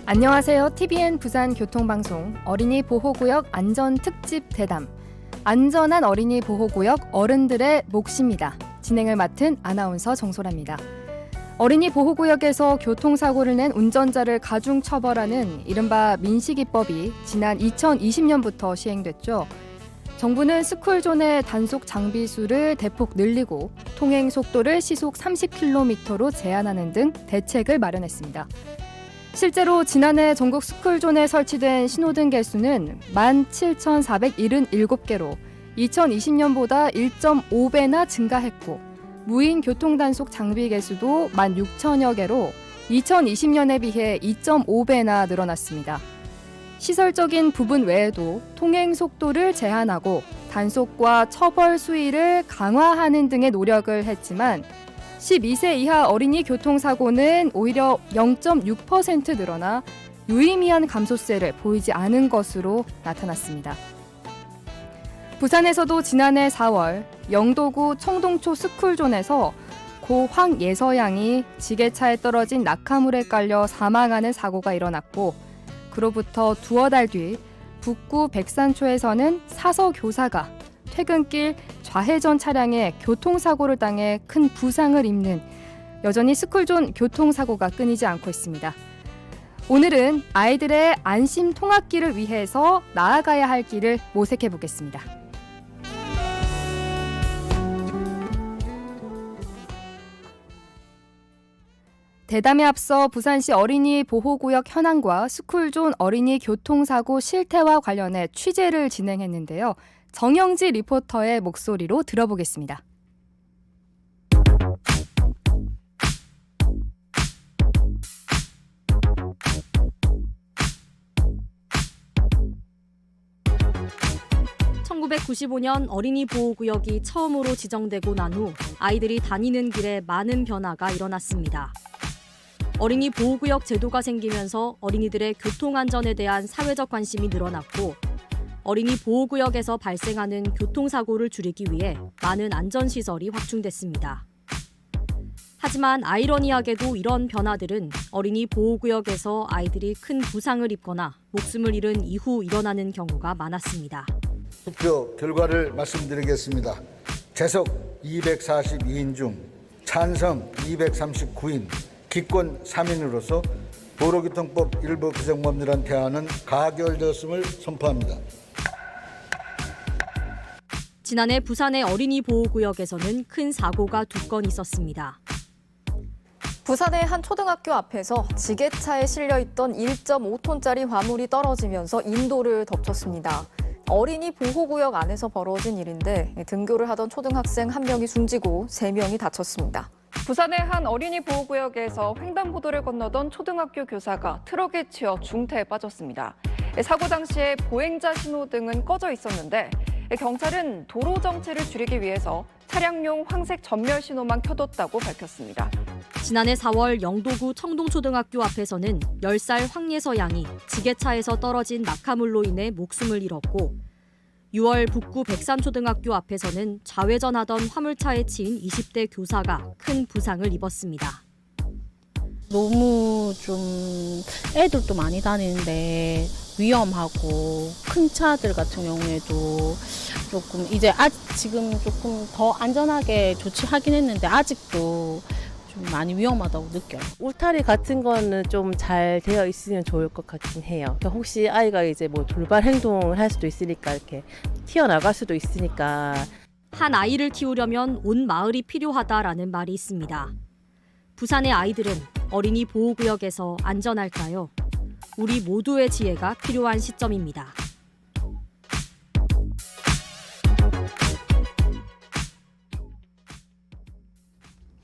안녕하세요. TVN 부산 교통방송 어린이 보호구역 안전특집 대담. 안전한 어린이 보호구역 어른들의 몫입니다. 진행을 맡은 아나운서 정소라입니다. 어린이 보호구역에서 교통사고를 낸 운전자를 가중 처벌하는 이른바 민식이법이 지난 2020년부터 시행됐죠. 정부는 스쿨존의 단속 장비 수를 대폭 늘리고 통행 속도를 시속 30km로 제한하는 등 대책을 마련했습니다. 실제로 지난해 전국 스쿨존에 설치된 신호등 개수는 17,477개로 2020년보다 1.5배나 증가했고 무인 교통단속 장비 개수도 16,000여 개로 2020년에 비해 2.5배나 늘어났습니다. 시설적인 부분 외에도 통행 속도를 제한하고 단속과 처벌 수위를 강화하는 등의 노력을 했지만 12세 이하 어린이 교통사고는 오히려 0.6% 늘어나 유의미한 감소세를 보이지 않은 것으로 나타났습니다. 부산에서도 지난해 4월 영도구 청동초 스쿨존에서 고 황예서 양이 지게차에 떨어진 낙하물에 깔려 사망하는 사고가 일어났고 그로부터 두어 달 뒤 북구 백산초에서는 사서 교사가 퇴근길 좌회전 차량에 교통사고를 당해 큰 부상을 입는 여전히 스쿨존 교통사고가 끊이지 않고 있습니다. 오늘은 아이들의 안심 통학길을 위해서 나아가야 할 길을 모색해 보겠습니다. 대담에 앞서 부산시 어린이 보호구역 현황과 스쿨존 어린이 교통사고 실태와 관련해 취재를 진행했는데요. 정영지 리포터의 목소리로 들어보겠습니다. (1995년) 어린이 보호구역이 처음으로 지정되고 난 후 아이들이 다니는 길에 많은 변화가 일어났습니다. 어린이 보호구역 제도가 생기면서 어린이들의 교통안전에 대한 사회적 관심이 늘어났고 어린이 보호구역에서 발생하는 교통사고를 줄이기 위해 많은 안전시설이 확충됐습니다. 하지만 아이러니하게도 이런 변화들은 어린이 보호구역에서 아이들이 큰 부상을 입거나 목숨을 잃은 이후 일어나는 경우가 많았습니다. 투표 결과를 말씀드리겠습니다. 재석 242인 중 찬성 239인, 기권 3인으로서 도로교통법 일부 규정법률안 태안은 가결되었음을 선포합니다. 지난해 부산의 어린이 보호구역에서는 큰 사고가 2건 있었습니다. 부산의 한 초등학교 앞에서 지게차에 실려있던 1.5톤짜리 화물이 떨어지면서 인도를 덮쳤습니다. 어린이 보호구역 안에서 벌어진 일인데 등교를 하던 초등학생 1명이 숨지고 3명이 다쳤습니다. 부산의 한 어린이 보호구역에서 횡단보도를 건너던 초등학교 교사가 트럭에 치여 중태에 빠졌습니다. 사고 당시에 보행자 신호등은 꺼져 있었는데 경찰은 도로 정체를 줄이기 위해서 차량용 황색 전멸 신호만 켜뒀다고 밝혔습니다. 지난해 4월 영도구 청동초등학교 앞에서는 10살 황예서 양이 지게차에서 떨어진 낙하물로 인해 목숨을 잃었고 6월 북구 백산초등학교 앞에서는 좌회전하던 화물차에 치인 20대 교사가 큰 부상을 입었습니다. 너무 좀 애들도 많이 다니는데 위험하고 큰 차들 같은 경우에도 조금 이제 지금 조금 더 안전하게 조치하긴 했는데 아직도 좀 많이 위험하다고 느껴요. 울타리 같은 거는 좀 잘 되어 있으면 좋을 것 같긴 해요. 혹시 아이가 이제 뭐 돌발 행동을 할 수도 있으니까 이렇게 튀어나갈 수도 있으니까. 한 아이를 키우려면 온 마을이 필요하다라는 말이 있습니다. 부산의 아이들은 어린이 보호구역에서 안전할까요? 우리 모두의 지혜가 필요한 시점입니다.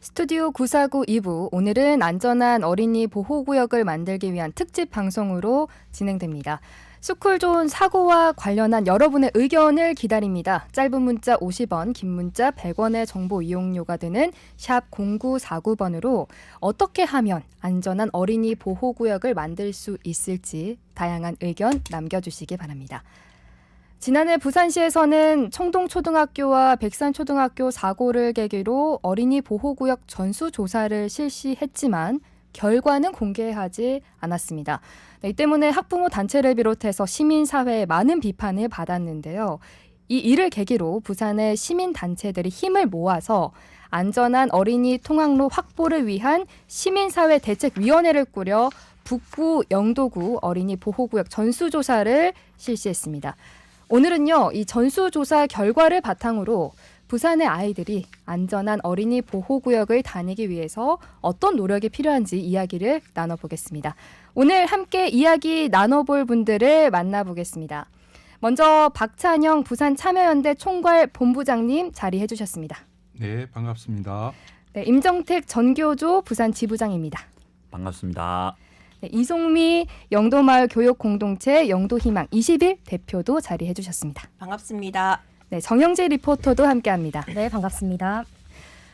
스튜디오 949 2부, 오늘은 안전한 어린이 보호구역을 만들기 위한 특집 방송으로 진행됩니다. 스쿨존 사고와 관련한 여러분의 의견을 기다립니다. 짧은 문자 50원, 긴 문자 100원의 정보 이용료가 드는 샵 0949번으로 어떻게 하면 안전한 어린이 보호구역을 만들 수 있을지 다양한 의견 남겨주시기 바랍니다. 지난해 부산시에서는 청동초등학교와 백산초등학교 사고를 계기로 어린이 보호구역 전수조사를 실시했지만 결과는 공개하지 않았습니다. 이 때문에 학부모 단체를 비롯해서 시민사회의 많은 비판을 받았는데요. 이 일을 계기로 부산의 시민단체들이 힘을 모아서 안전한 어린이 통학로 확보를 위한 시민사회 대책위원회를 꾸려 북구 영도구 어린이 보호구역 전수조사를 실시했습니다. 오늘은요, 이 전수조사 결과를 바탕으로 부산의 아이들이 안전한 어린이 보호구역을 다니기 위해서 어떤 노력이 필요한지 이야기를 나눠보겠습니다. 오늘 함께 이야기 나눠볼 분들을 만나보겠습니다. 먼저 박찬영 부산 참여연대 총괄 본부장님 자리해 주셨습니다. 네, 반갑습니다. 네, 임정택 전교조 부산 지부장입니다. 반갑습니다. 네, 이송미 영도마을 교육공동체 영도희망 20일 대표도 자리해 주셨습니다. 반갑습니다. 네, 정영재 리포터도 함께합니다. 네, 반갑습니다.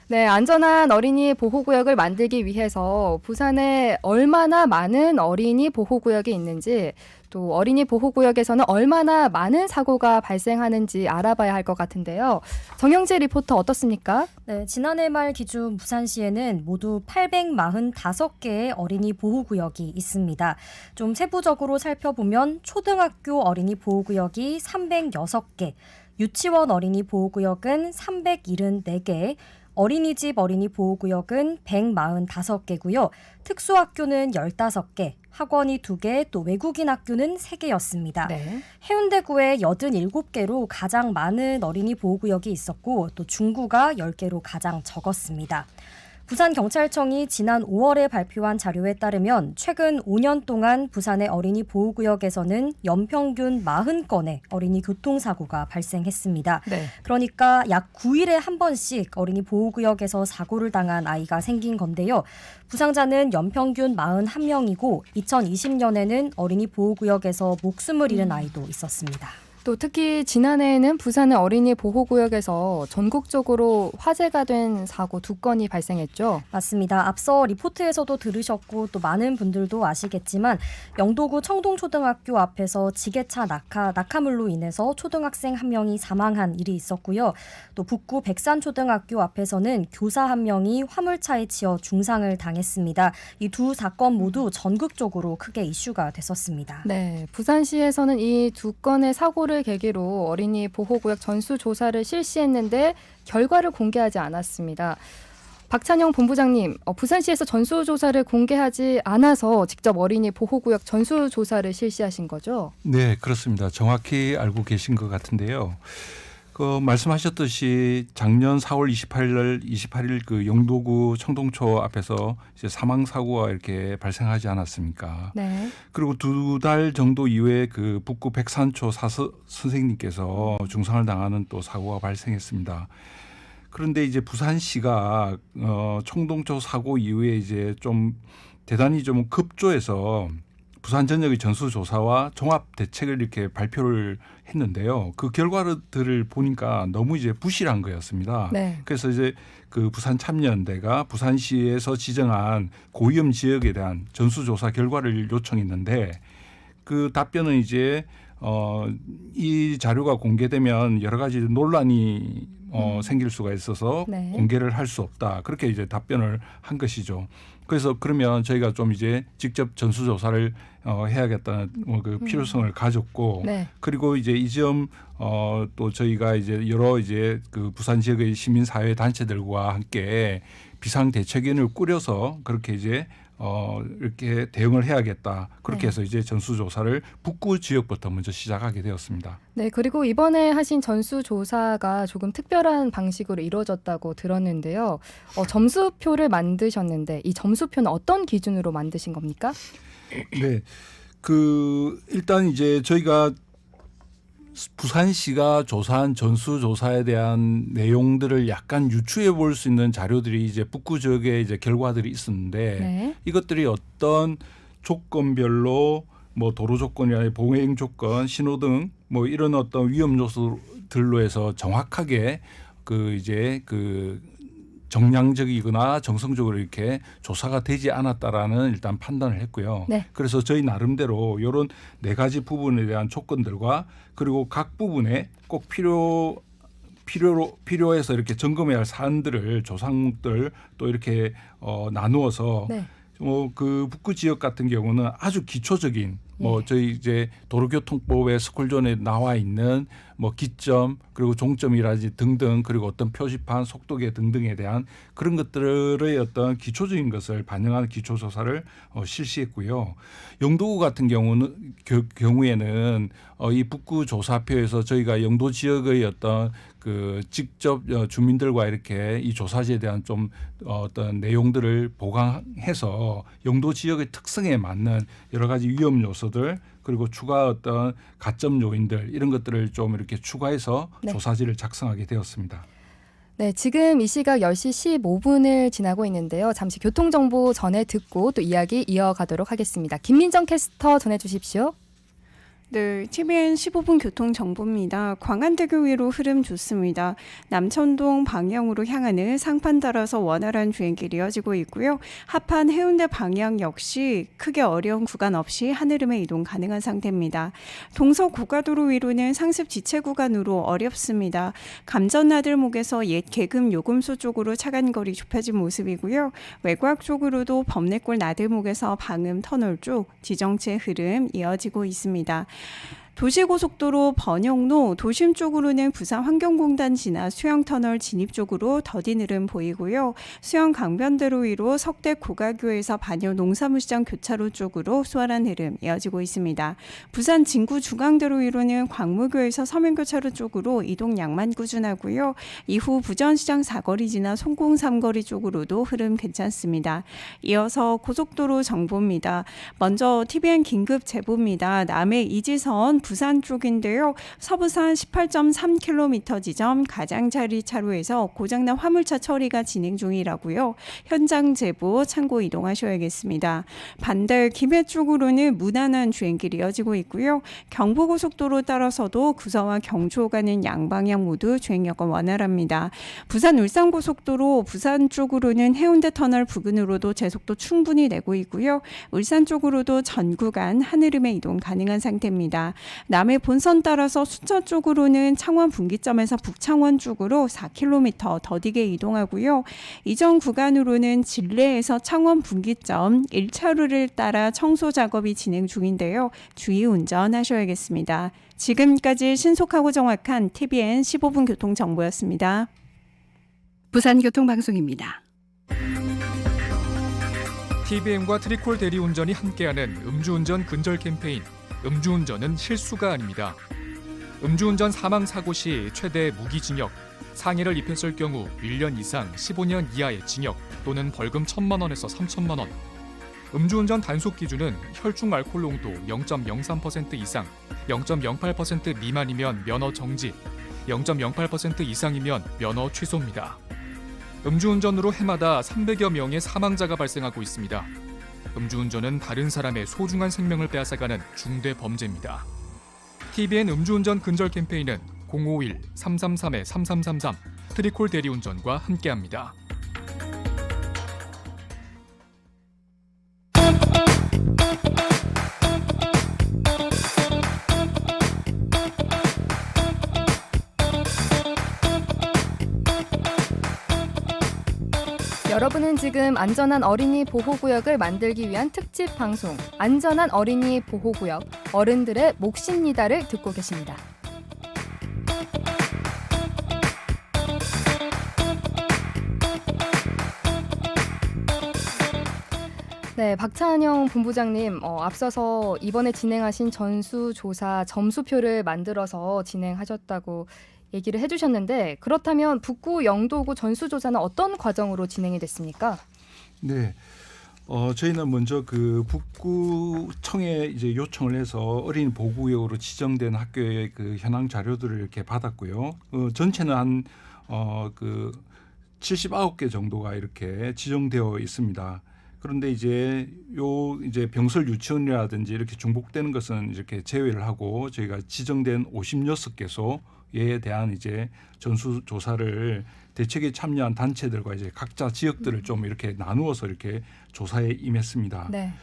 네, 안전한 어린이 보호구역을 만들기 위해서 부산에 얼마나 많은 어린이 보호구역이 있는지, 또 어린이 보호구역에서는 얼마나 많은 사고가 발생하는지 알아봐야 할 것 같은데요. 정영재 리포터 어떻습니까? 네, 지난해 말 기준 부산시에는 모두 845개의 어린이 보호구역이 있습니다. 좀 세부적으로 살펴보면 초등학교 어린이 보호구역이 306개, 유치원 어린이 보호구역은 374개, 어린이집 어린이 보호구역은 145개고요. 특수학교는 15개, 학원이 2개, 또 외국인 학교는 3개였습니다. 네. 해운대구에 87개로 가장 많은 어린이 보호구역이 있었고 또 중구가 10개로 가장 적었습니다. 부산경찰청이 지난 5월에 발표한 자료에 따르면 최근 5년 동안 부산의 어린이 보호구역에서는 연평균 40건의 어린이 교통사고가 발생했습니다. 네. 그러니까 약 9일에 한 번씩 어린이 보호구역에서 사고를 당한 아이가 생긴 건데요. 부상자는 연평균 41명이고 2020년에는 어린이 보호구역에서 목숨을 잃은 아이도 있었습니다. 또 특히 지난해에는 부산의 어린이 보호구역에서 전국적으로 화제가 된 사고 2건이 발생했죠. 맞습니다. 앞서 리포트에서도 들으셨고 또 많은 분들도 아시겠지만 영도구 청동초등학교 앞에서 지게차 낙하물로 인해서 초등학생 1명이 사망한 일이 있었고요. 또 북구 백산초등학교 앞에서는 교사 1명이 화물차에 치여 중상을 당했습니다. 이 두 사건 모두 전국적으로 크게 이슈가 됐었습니다. 네, 부산시에서는 이 2건의 사고를 계기로 어린이 보호구역 전수조사를 실시했는데 결과를 공개하지 않았습니다. 박찬영 본부장님, 부산시에서 전수조사를 공개하지 않아서 직접 어린이 보호구역 전수조사를 실시하신 거죠? 네, 그렇습니다. 정확히 알고 계신 것 같은데요. 말씀하셨듯이 작년 4월 28일 그 영도구 청동초 앞에서 이제 사망 사고가 이렇게 발생하지 않았습니까? 네. 그리고 2달 정도 이후에 그 북구 백산초 선생님께서 중상을 당하는 또 사고가 발생했습니다. 그런데 이제 부산시가 청동초 사고 이후에 이제 좀 대단히 좀 급조해서 부산 전역의 전수조사와 종합 대책을 이렇게 발표를 했는데요. 그 결과들을 보니까 너무 이제 부실한 거였습니다. 네. 그래서 이제 그 부산 참여연대가 부산시에서 지정한 고위험 지역에 대한 전수조사 결과를 요청했는데 그 답변은 이제 이 자료가 공개되면 여러 가지 논란이 생길 수가 있어서 네. 공개를 할 수 없다. 그렇게 이제 답변을 한 것이죠. 그래서 그러면 저희가 좀 이제 직접 전수조사를 해야겠다는 그 필요성을 가졌고, 네. 그리고 이제 이 점 또 저희가 이제 여러 이제 그 부산 지역의 시민사회 단체들과 함께 비상대책위원회를 꾸려서 그렇게 이제 이렇게 대응을 해야겠다. 그렇게 네. 해서 이제 전수조사를 북구 지역부터 먼저 시작하게 되었습니다. 네, 그리고 이번에 하신 전수조사가 조금 특별한 방식으로 이루어졌다고 들었는데요. 점수표를 만드셨는데 이 점수표는 어떤 기준으로 만드신 겁니까? 네, 일단 이제 저희가 부산시가 조사한 전수조사에 대한 내용들을 약간 유추해 볼 수 있는 자료들이 이제 북구 지역에 이제 결과들이 있었는데 네. 이것들이 어떤 조건별로 뭐 도로 조건이나 보행 조건, 신호등 뭐 이런 어떤 위험 요소들로 해서 정확하게 정량적이거나 정성적으로 이렇게 조사가 되지 않았다라는 일단 판단을 했고요. 네. 그래서 저희 나름대로 이런 4가지 부분에 대한 조건들과 그리고 각 부분에 꼭 필요해서 이렇게 점검해야 할 사안들을 조사항들 또 이렇게 나누어서 네. 그 북구 지역 같은 경우는 아주 기초적인 저희 이제 도로교통법의 스쿨존에 나와 있는 기점 그리고 종점이라든지 등등 그리고 어떤 표지판, 속도계 등등에 대한 그런 것들의 어떤 기초적인 것을 반영하는 기초조사를 실시했고요. 영도구 같은 경우에는 이 북구 조사표에서 저희가 영도 지역의 어떤 그 직접 주민들과 이렇게 이 조사지에 대한 좀 어떤 내용들을 보강해서 영도 지역의 특성에 맞는 여러 가지 위험 요소들 그리고 추가 어떤 가점 요인들 이런 것들을 좀 이렇게 추가해서 네. 조사지를 작성하게 되었습니다. 네, 지금 이 시각 10시 15분을 지나고 있는데요. 잠시 교통정보 전해 듣고 또 이야기 이어가도록 하겠습니다. 김민정 캐스터 전해주십시오. 네, TVN 15분 교통정보입니다. 광안대교 위로 흐름 좋습니다. 남천동 방향으로 향하는 상판 따라서 원활한 주행길 이어지고 있고요. 하판 해운대 방향 역시 크게 어려운 구간 없이 하늘음에 이동 가능한 상태입니다. 동서 고가도로 위로는 상습 지체 구간으로 어렵습니다. 감전 나들목에서 옛 계금 요금소 쪽으로 차간거리 좁혀진 모습이고요. 외곽 쪽으로도 범내골 나들목에서 방음 터널 쪽 지정체 흐름 이어지고 있습니다. 도시고속도로 번영로 도심 쪽으로는 부산 환경공단 지나 수영터널 진입 쪽으로 더딘 흐름 보이고요. 수영 강변대로 위로 석대 고가교에서 반여 농사무시장 교차로 쪽으로 수월한 흐름 이어지고 있습니다. 부산 진구 중앙대로 위로는 광무교에서 서면교차로 쪽으로 이동 양만 꾸준하고요. 이후 부전시장 사거리 지나 송공 삼거리 쪽으로도 흐름 괜찮습니다. 이어서 고속도로 정보입니다. 먼저 TVN 긴급 제보입니다. 남해 이지선 부산 쪽인데요. 서부산 18.3km 지점 가장자리 차로에서 고장난 화물차 처리가 진행 중이라고요. 현장 제보 참고 이동하셔야겠습니다. 반대 김해 쪽으로는 무난한 주행길 이어지고 있고요. 경부고속도로 따라서도 구서와 경주 가는 양방향 모두 주행 여건 원활합니다. 부산 울산고속도로 부산 쪽으로는 해운대 터널 부근으로도 제속도 충분히 내고 있고요. 울산 쪽으로도 전 구간 하늘음에 이동 가능한 상태입니다. 남해 본선 따라서 순천 쪽으로는 창원 분기점에서 북창원 쪽으로 4km 더디게 이동하고요. 이전 구간으로는 진례에서 창원 분기점 1차로를 따라 청소 작업이 진행 중인데요. 주의 운전하셔야겠습니다. 지금까지 신속하고 정확한 TVN 15분 교통정보였습니다. 부산교통방송입니다. TVN과 트리콜 대리운전이 함께하는 음주운전 근절 캠페인 음주운전은 실수가 아닙니다. 음주운전 사망사고 시 최대 무기징역, 상해를 입혔을 경우 1년 이상 15년 이하의 징역 또는 벌금 1,000만 원에서 3,000만 원. 음주운전 단속 기준은 혈중 알코올 농도 0.03% 이상, 0.08% 미만이면 면허 정지, 0.08% 이상이면 면허 취소입니다. 음주운전으로 해마다 300여 명의 사망자가 발생하고 있습니다. 음주운전은 다른 사람의 소중한 생명을 빼앗아가는 중대 범죄입니다. TVN 음주운전 근절 캠페인은 051-333-3333 트리콜 대리운전과 함께합니다. 여러분은 지금 안전한 어린이 보호구역을 만들기 위한 특집 방송 안전한 어린이 보호구역 어른들의 몫입니다를 듣고 계십니다. 네, 박찬영 본부장님, 앞서서 이번에 진행하신 전수조사 점수표를 만들어서 진행하셨다고 얘기를 해주셨는데 그렇다면 북구 영도구 전수조사는 어떤 과정으로 진행이 됐습니까? 네, 저희는 먼저 그 북구청에 이제 요청을 해서 어린이 보호구역으로 지정된 학교의 그 현황 자료들을 이렇게 받았고요. 전체는 한 79개 정도가 이렇게 지정되어 있습니다. 그런데 이제 병설 유치원이라든지 이렇게 중복되는 것은 이렇게 제외를 하고 저희가 지정된 56개소에 대한 이제 전수 조사를 대책에 참여한 단체들과 이제 각자 지역들을 좀 이렇게 나누어서 이렇게 조사에 임했습니다. 네.